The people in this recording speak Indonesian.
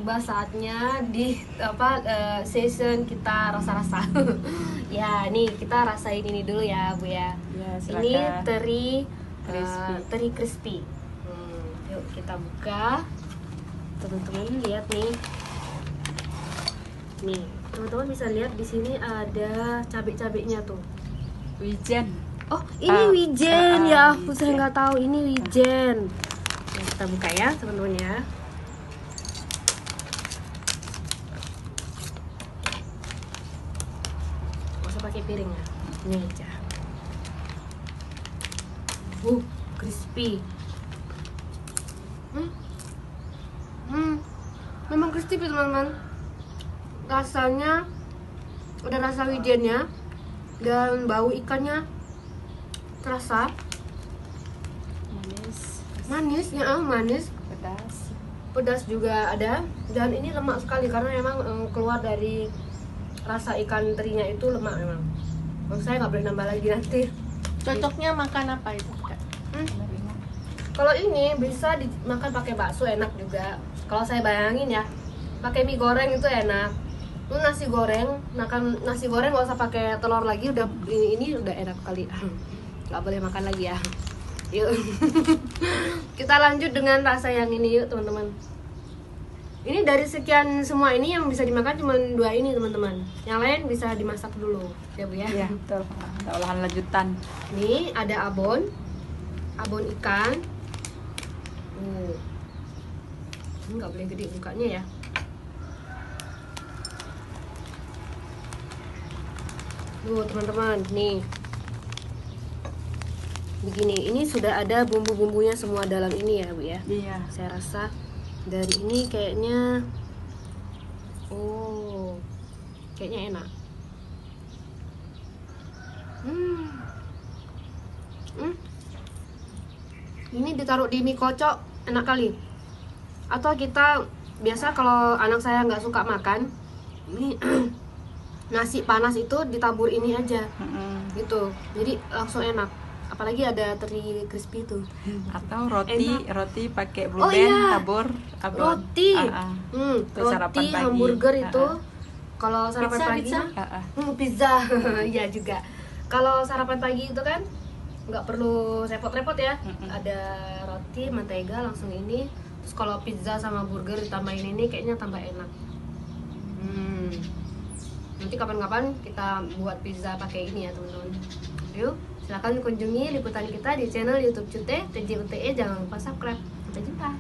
tiba saatnya di session kita rasa-rasa. Ya, nih kita rasain ini dulu ya, Bu ya. Ya, Ini silakan. teri crispy. Yuk kita buka. Teman-teman lihat nih. Nih, teman-teman bisa lihat di sini ada cabai-cabainya tuh. Wijen. Oh, ini wijen ya. Aku wijen. saya nggak tahu ini wijen. Nah, kita buka ya, teman-teman ya. Nggak usah pakai piring ya. Ini aja. Crispy. Memang crispy teman-teman. Rasanya ada rasa wijennya dan bau ikannya terasa. Manis, pedas juga ada, dan ini lemak sekali karena memang keluar dari rasa ikan terinya itu lemak memang. Saya nggak boleh nambah lagi nanti. Cocoknya makan apa itu, Kak? Kalau ini bisa dimakan pakai bakso, enak juga. Kalau saya bayangin ya, pakai mie goreng itu enak. Nasi goreng, makan nasi goreng nggak usah pakai telur lagi, udah ini udah enak kali. Nggak boleh makan lagi ya. Yuk. Kita lanjut dengan rasa yang ini yuk teman-teman. Ini dari sekian semua ini yang bisa dimakan cuma 2 ini teman-teman. Yang lain bisa dimasak dulu ya Bu ya. Iya, betul. Ada olahan lanjutan. Nih ada abon ikan. Ini nggak boleh gede bukanya ya. Tuh teman-teman, nih begini, ini sudah ada bumbu-bumbunya semua dalam ini ya Bu ya. Iya. Saya rasa dari ini kayaknya kayaknya enak. Ini ditaruh di mie kocok enak kali. Atau kita biasa kalau anak saya nggak suka makan ini nasi panas itu ditabur ini aja gitu, jadi langsung enak. Apalagi ada teri crispy itu. Atau roti pakai blue Oh, band, iya. tabur abon. Roti, Sarapan roti pagi. hamburger itu. Kalau sarapan Pizza, pagi pizza. mah, pizza, iya juga. Kalau sarapan pagi itu kan nggak perlu repot-repot ya. Ada roti, mentega langsung ini. Terus kalau pizza sama burger ditambahin ini kayaknya tambah enak. Nanti kapan-kapan kita buat pizza pakai ini ya teman-teman. Yuk, silakan kunjungi liputan kita di channel YouTube Cute TJUTE. Jangan lupa subscribe. Sampai jumpa.